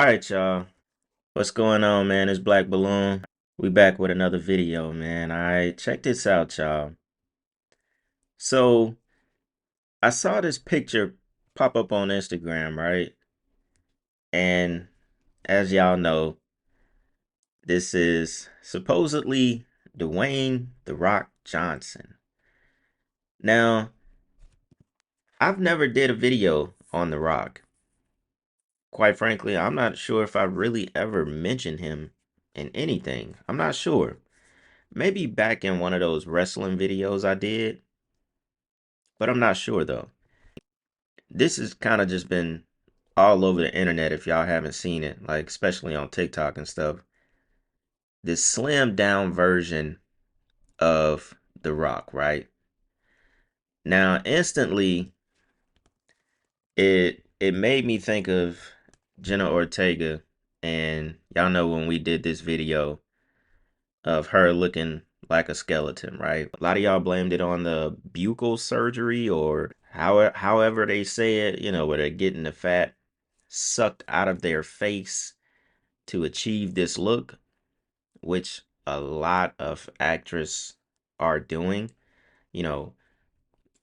right, y'all. What's going on, man? It's Black Balloon. We back with another video, man. All right, check this out, y'all. So I saw this picture pop up on Instagram, right? And as y'all know, this is supposedly Dwayne "The Rock" Johnson. Now, I've never did a video on The Rock. Quite frankly, I'm not sure if I really ever mentioned him in anything. I'm not sure. Maybe back in one of those wrestling videos I did, but I'm not sure though. This has kind of just been all over the internet if y'all haven't seen it, like especially on TikTok and stuff. This slimmed down version of The Rock, right? Now, instantly it made me think of Jenna Ortega, and y'all know when we did this video of her looking like a skeleton, right? A lot of y'all blamed it on the buccal surgery or however they say it, where they're getting the fat sucked out of their face to achieve this look, which a lot of actresses are doing, you know,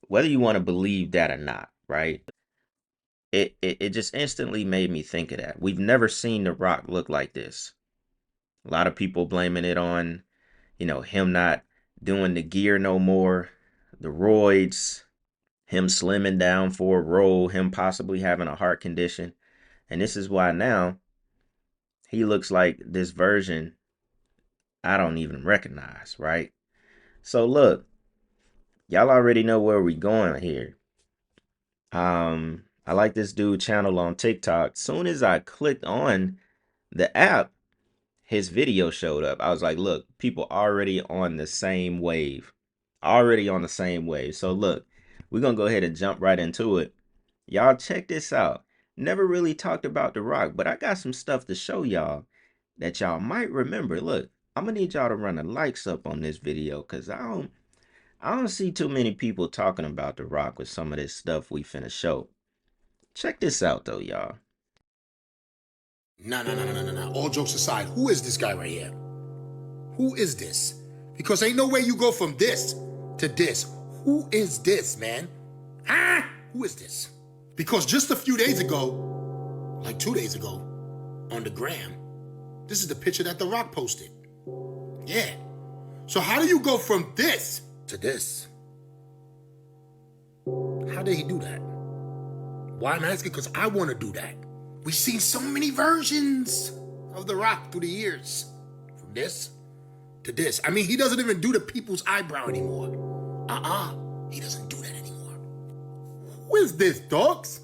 whether you want to believe that or not, right? It just instantly made me think of that. We've never seen The Rock look like this. A lot of people blaming it on him not doing the gear no more, the roids, him slimming down for a role, him possibly having a heart condition. And this is why now he looks like this version I don't even recognize, right? So look, y'all already know where we going here. I like this dude channel on TikTok. Soon as I clicked on the app, his video showed up. I was like, look, people already on the same wave. Already on the same wave. So look, we're going to go ahead and jump right into it. Y'all check this out. Never really talked about The Rock, but I got some stuff to show y'all that y'all might remember. Look, I'm going to need y'all to run the likes up on this video because I don't see too many people talking about The Rock with some of this stuff we finna show. Check this out though, y'all. No. All jokes aside, who is this guy right here? Who is this? Because ain't no way you go from this to this. Who is this, man? Huh? Who is this? Because just a few days ago, like 2 days ago, on the gram, this is the picture that The Rock posted. Yeah. So how do you go from this to this? How did he do that? Why I'm asking? Because I want to do that. We've seen so many versions of The Rock through the years. From this to this. I mean, he doesn't even do the people's eyebrow anymore. He doesn't do that anymore. Who is this, dogs?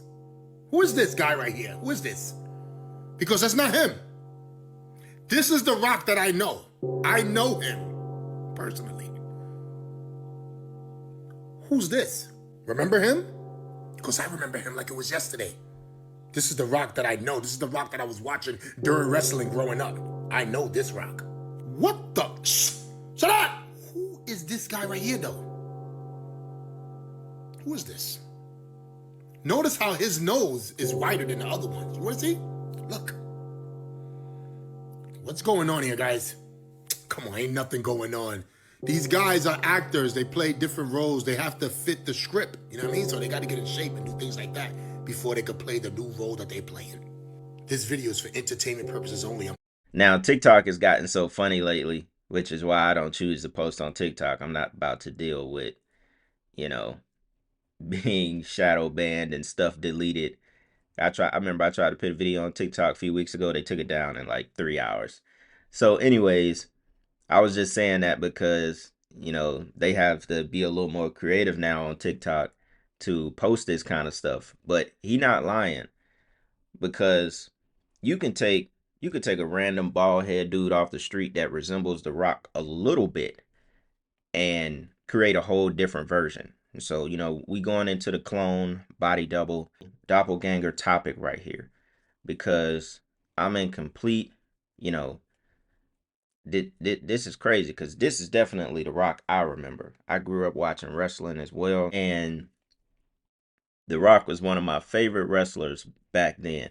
Who is this guy right here? Who is this? Because that's not him. This is The Rock that I know. I know him personally. Who's this? Remember him? Because I remember him like it was yesterday. This is The Rock that I know. This is The Rock that I was watching during wrestling growing up. I know this Rock. What the? Shh! Shut up! Who is this guy right here, though? Who is this? Notice how his nose is wider than the other ones. You want to see? Look. What's going on here, guys? Come on, ain't nothing going on. These guys are actors. They play different roles. They have to fit the script. You know what I mean? So they got to get in shape and do things like that before they could play the new role that they playing. This video is for entertainment purposes only. Now, TikTok has gotten so funny lately, which is why I don't choose to post on TikTok. I'm not about to deal with, you know, being shadow banned and stuff deleted. I remember I tried to put a video on TikTok a few weeks ago. They took it down in like 3 hours. So anyways, I was just saying that because, they have to be a little more creative now on TikTok to post this kind of stuff. But he not lying, because you can take a random bald head dude off the street that resembles The Rock a little bit and create a whole different version. And so, we going into the clone, body double, doppelganger topic right here, because I'm in complete, this is crazy because this is definitely The Rock I remember. I grew up watching wrestling as well, and The Rock was one of my favorite wrestlers back then.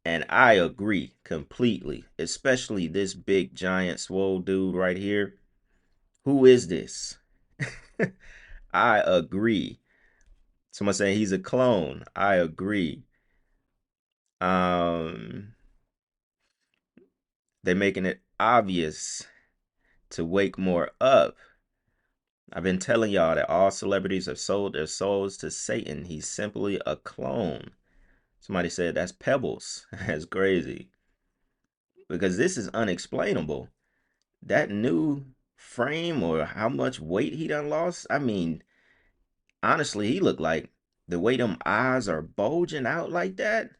And I agree completely, especially this big giant swole dude right here. Who is this? I agree. Someone saying he's a clone. I agree. Um, they're making it obvious to wake more up. I've been telling y'all that all celebrities have sold their souls to Satan. He's simply a clone. Somebody said that's Pebbles. That's crazy. Because this is unexplainable. That new frame or how much weight he done lost. I mean, honestly, he looked like the way them eyes are bulging out like that.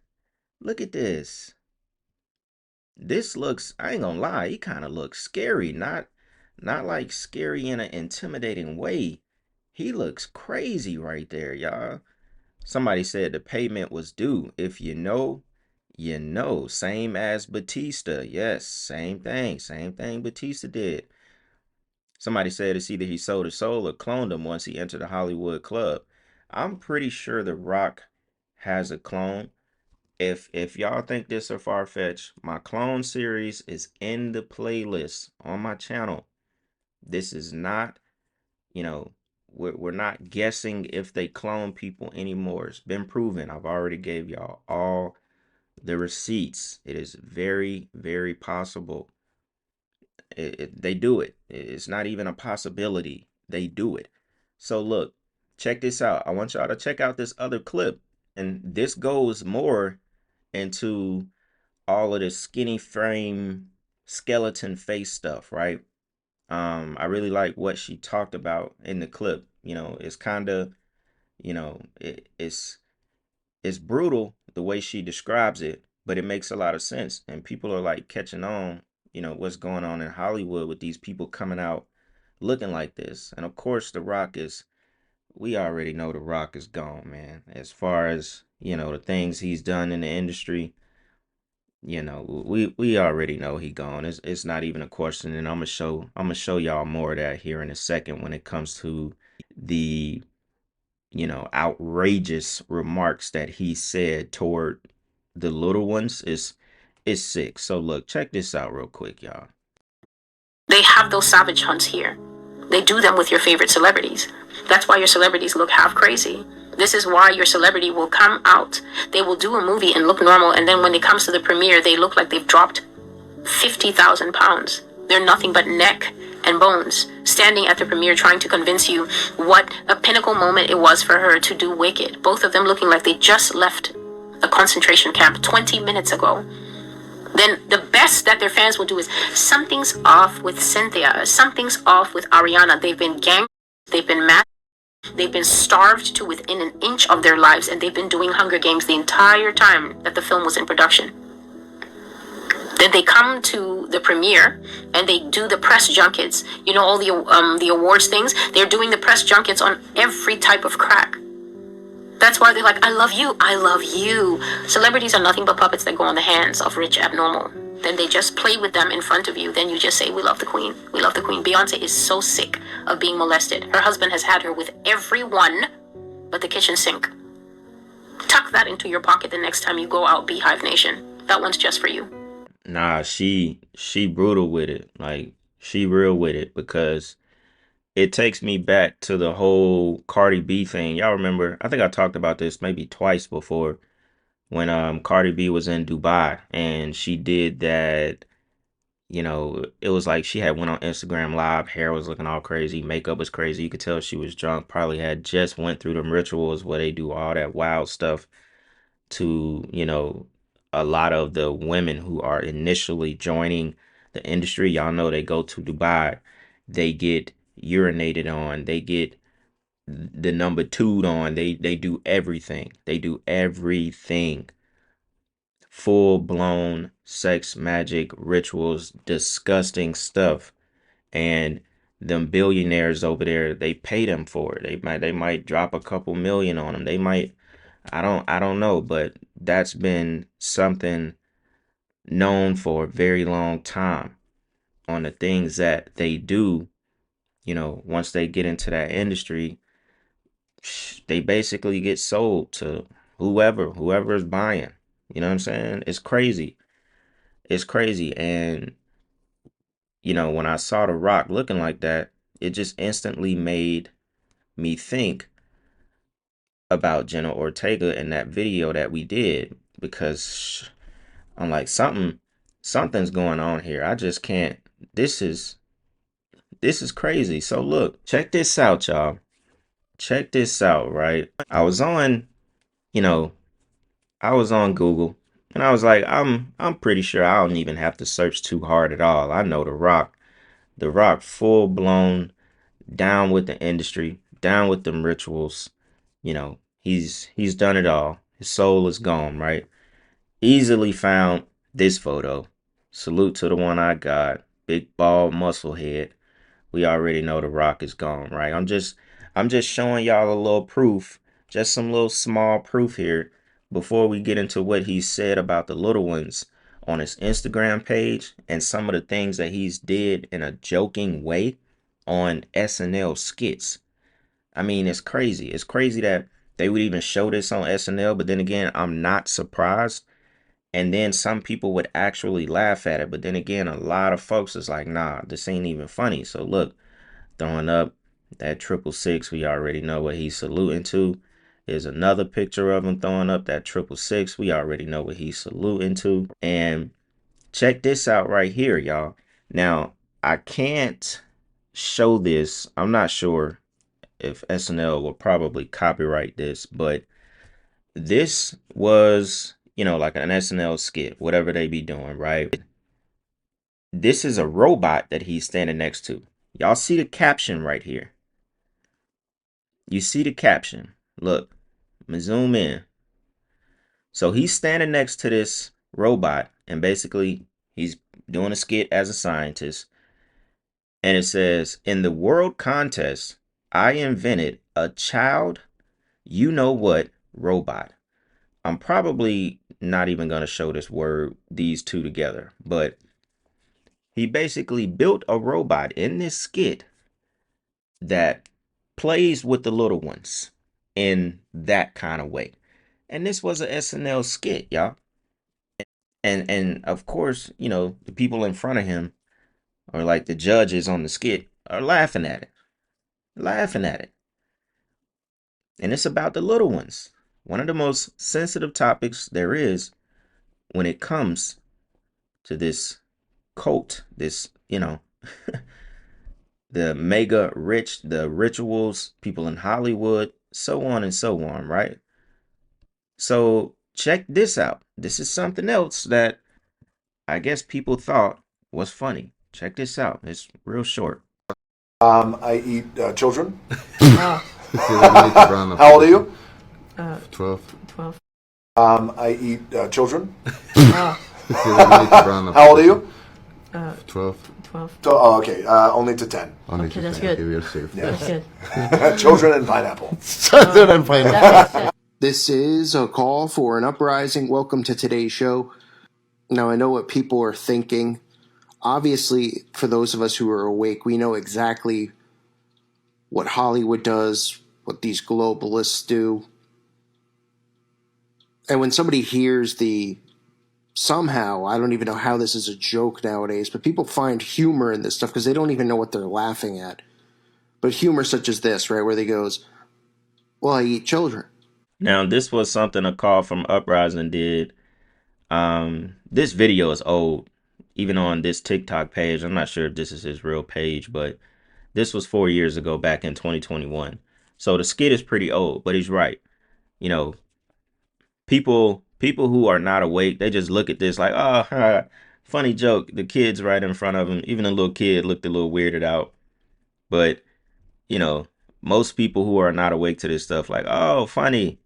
Look at this. This looks, I ain't gonna lie, he kind of looks scary. Not like scary in an intimidating way. He looks crazy right there, y'all. Somebody said the payment was due. If you know, you know. Same as Batista. Yes, same thing. Same thing Batista did. Somebody said it's either he sold his soul or cloned him once he entered the Hollywood club. I'm pretty sure The Rock has a clone. If y'all think this are far-fetched, my clone series is in the playlist on my channel. This is not, you know, we're not guessing if they clone people anymore. It's been proven. I've already gave y'all all the receipts. It is very, very possible. They do it. It's not even a possibility. They do it. So look, check this out. I want y'all to check out this other clip. And this goes more into all of this skinny frame skeleton face stuff, right? I really like what she talked about in the clip. You know, it's kind of, it's brutal the way she describes it, but it makes a lot of sense. And people are like catching on, what's going on in Hollywood with these people coming out looking like this. And of course, we already know The Rock is gone, man. As far as, the things he's done in the industry, we already know he gone. It's not even a question. And I'm gonna show y'all more of that here in a second when it comes to the outrageous remarks that he said toward the little ones is sick. So look, check this out real quick, y'all. They have those savage hunts here. They do them with your favorite celebrities. That's why your celebrities look half crazy. This is why your celebrity will come out. They will do a movie and look normal, and then when it comes to the premiere, they look like they've dropped 50,000 pounds. They're nothing but neck and bones, standing at the premiere trying to convince you what a pinnacle moment it was for her to do Wicked. Both of them looking like they just left a concentration camp 20 minutes ago. Then the best that their fans will do is something's off with Cynthia, something's off with Ariana. They've been ganked, they've been mad, they've been starved to within an inch of their lives, and they've been doing Hunger Games the entire time that the film was in production. Then they come to the premiere and they do the press junkets. You know, all the awards things. They're doing the press junkets on every type of crack. That's why they're like, I love you, I love you. Celebrities are nothing but puppets that go on the hands of rich abnormal. Then they just play with them in front of you. Then you just say, we love the queen. We love the queen. Beyonce is so sick of being molested. Her husband has had her with everyone but the kitchen sink. Tuck that into your pocket the next time you go out, Beehive Nation. That one's just for you. Nah, she brutal with it. Like she real with it because it takes me back to the whole Cardi B thing. Y'all remember? I think I talked about this maybe twice before when Cardi B was in Dubai and she did that. It was like she had went on Instagram Live, hair was looking all crazy, makeup was crazy. You could tell she was drunk, probably had just went through them rituals where they do all that wild stuff to, a lot of the women who are initially joining the industry. Y'all know they go to Dubai, they get urinated on, they get the number two on, they do everything. They do everything. Full blown sex magic rituals, disgusting stuff. And them billionaires over there, they pay them for it. They might drop a couple million on them. They might I don't know, but that's been something known for a very long time on the things that they do, once they get into that industry, they basically get sold to whoever is buying. You know what I'm saying? It's crazy. It's crazy. And, when I saw The Rock looking like that, it just instantly made me think about Jenna Ortega in that video that we did because I'm like something's going on here. I just can't. This is this is crazy. So look, check this out, y'all. Check this out, right? You know, I was on Google and I was like, I'm pretty sure I don't even have to search too hard at all. I know The Rock full blown down with the industry, down with them rituals. He's done it all. His soul is gone, right? Easily found this photo. Salute to the one I got. Big bald muscle head. We already know The Rock is gone, right? I'm just showing y'all a little proof, just some little small proof here before we get into what he said about the little ones on his Instagram page and some of the things that he's did in a joking way on SNL skits. I mean, it's crazy. It's crazy that they would even show this on SNL, but then again, I'm not surprised. And then some people would actually laugh at it, but then again, a lot of folks is like, nah, this ain't even funny. So look, throwing up that 666, we already know what he's saluting to. There's another picture of him throwing up that 666. We already know what he's saluting to. And check this out right here, y'all. Now, I can't show this. I'm not sure if SNL will probably copyright this, but this was, like an SNL skit, whatever they be doing, right? This is a robot that he's standing next to. Y'all see the caption right here. You see the caption. Look, I'm gonna zoom in. So he's standing next to this robot, and basically he's doing a skit as a scientist. And it says, in the world contest, I invented a child, you know what, robot. I'm probably not even going to show these two together, but he basically built a robot in this skit that plays with the little ones in that kind of way. And this was a SNL skit, y'all. And of course, the people in front of him, or like the judges on the skit, are laughing at it. Laughing at it. And it's about the little ones. One of the most sensitive topics there is when it comes to this cult, this, the mega rich, the rituals, people in Hollywood, so on and so on, right? So check this out. This is something else that I guess people thought was funny. Check this out. It's real short. I eat children. How old are you? 12. I eat children. How old are you? 12. Oh, okay. Only to 10. Only Okay, to that's 10. good. Okay, we are safe. That's good. Children and pineapple. Children and pineapple. That makes sense. This is a call for an uprising. Welcome to today's show. Now, I know what people are thinking. Obviously, for those of us who are awake, we know exactly what Hollywood does, what these globalists do. And when somebody hears somehow, I don't even know how this is a joke nowadays, but people find humor in this stuff because they don't even know what they're laughing at. But humor such as this, right, where they goes, well, I eat children. Now, this was something a call from Uprising did. This video is old, even on this TikTok page. I'm not sure if this is his real page, but this was 4 years ago, back in 2021. So the skit is pretty old, but he's right. You know, people who are not awake, they just look at this like, oh, funny joke. The kid's right in front of him. Even a little kid looked a little weirded out. But, you know, most people who are not awake to this stuff, like, oh, funny.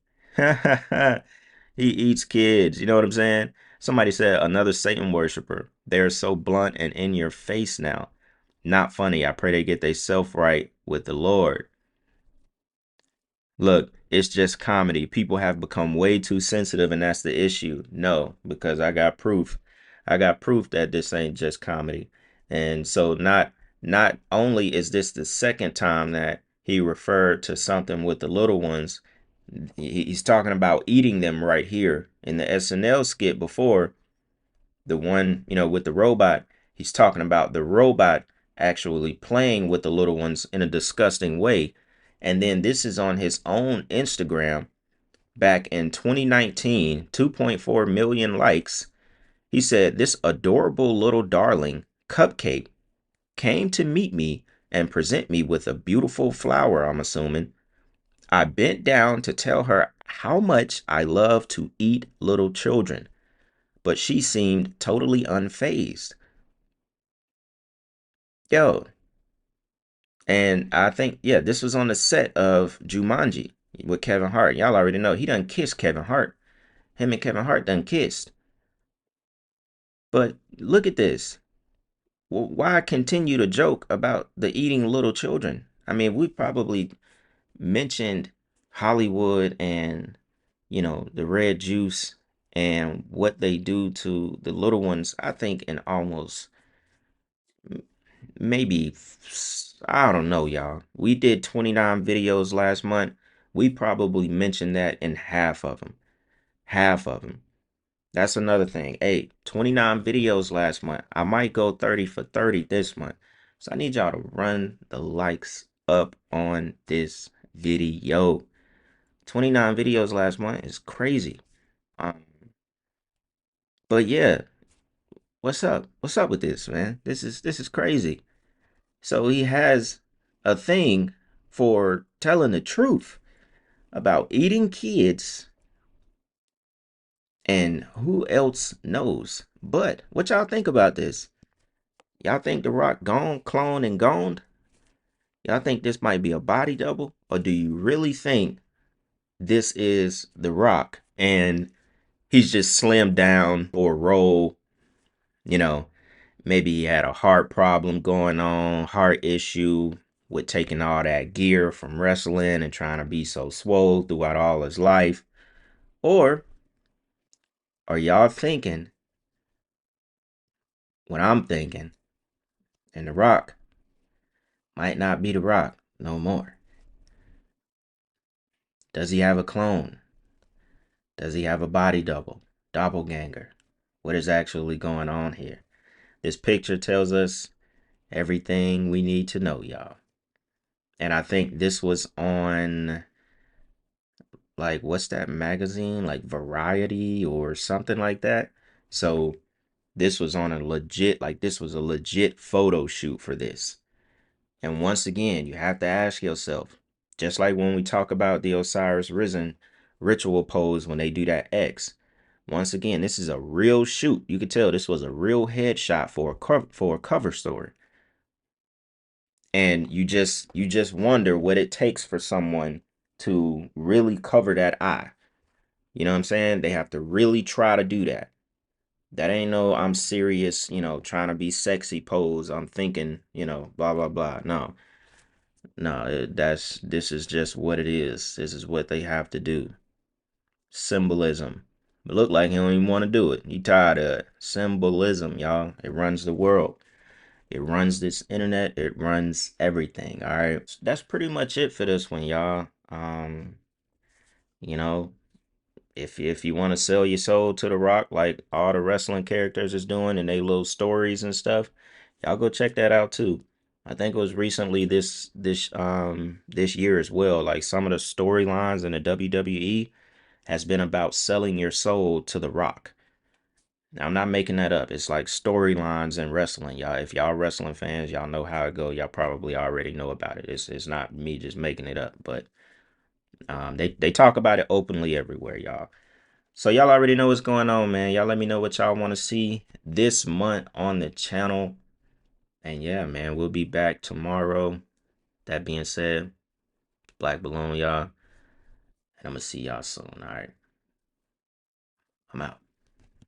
He eats kids. You know what I'm saying? Somebody said another Satan worshiper. They're so blunt and in your face now. Not funny. I pray they get their self right with the Lord. Look, it's just comedy. People have become way too sensitive, and that's the issue. No, because I got proof. I got proof that this ain't just comedy. And so not only is this the second time that he referred to something with the little ones, He's talking about eating them right here in the SNL skit before, the one, with the robot. He's talking about the robot actually playing with the little ones in a disgusting way. And then this is on his own Instagram back in 2019, 2.4 million likes. He said, "This adorable little darling, Cupcake, came to meet me and present me with a beautiful flower, I'm assuming. I bent down to tell her how much I love to eat little children, but she seemed totally unfazed." Yo, and I think, yeah, this was on the set of Jumanji with Kevin Hart. Y'all already know he done kissed Kevin Hart. Him and Kevin Hart done kissed. But look at this. Why continue to joke about the eating little children? I mean, we probably mentioned Hollywood and, the red juice and what they do to the little ones, I think, in almost maybe, I don't know, y'all. We did 29 videos last month. We probably mentioned that in half of them. Half of them. That's another thing. Hey, 29 videos last month. I might go 30 for 30 this month. So I need y'all to run the likes up on this video. 29 videos last month is crazy. Um, but yeah, what's up? What's up with this, man? This is crazy. So he has a thing for telling the truth about eating kids, and who else knows? But what y'all think about this? Y'all think The Rock gone, cloned, and gone? Y'all think this might be a body double? Or do you really think this is The Rock and he's just slimmed down for a role? You know, maybe he had a heart problem going on, heart issue with taking all that gear from wrestling and trying to be so swole throughout all his life. Or are y'all thinking what I'm thinking, and The Rock might not be The Rock no more? Does he have a clone? Does he have a body double? Doppelganger? What is actually going on here? This picture tells us everything we need to know, y'all. And I think this was on, like, what's that magazine? Like Variety or something like that. So this was on a legit, like, this was a legit photo shoot for this. And once again, you have to ask yourself, just like when we talk about the Osiris Risen ritual pose when they do that X. Once again, this is a real shoot. You could tell this was a real headshot for a cover story. And you just wonder what it takes for someone to really cover that eye. You know what I'm saying? They have to really try to do that. That ain't no I'm serious, trying to be sexy pose. I'm thinking, blah blah blah. No. No, this is just what it is. This is what they have to do. Symbolism. It look like he don't even want to do it. He tired of it. Symbolism, y'all. It runs the world. It runs this internet. It runs everything. All right. That's pretty much it for this one, y'all. You know, if you want to sell your soul to The Rock like all the wrestling characters is doing and they little stories and stuff, y'all go check that out too. I think it was recently this year as well. Like some of the storylines in the WWE has been about selling your soul to The Rock. Now I'm not making that up. It's like storylines in wrestling, y'all. If y'all wrestling fans, y'all know how it go. Y'all probably already know about it. It's not me just making it up, but they talk about it openly everywhere, y'all. So y'all already know what's going on, man. Y'all let me know what y'all want to see this month on the channel. And yeah, man, we'll be back tomorrow. That being said, Black Balloon, y'all. And I'm going to see y'all soon, all right? I'm out.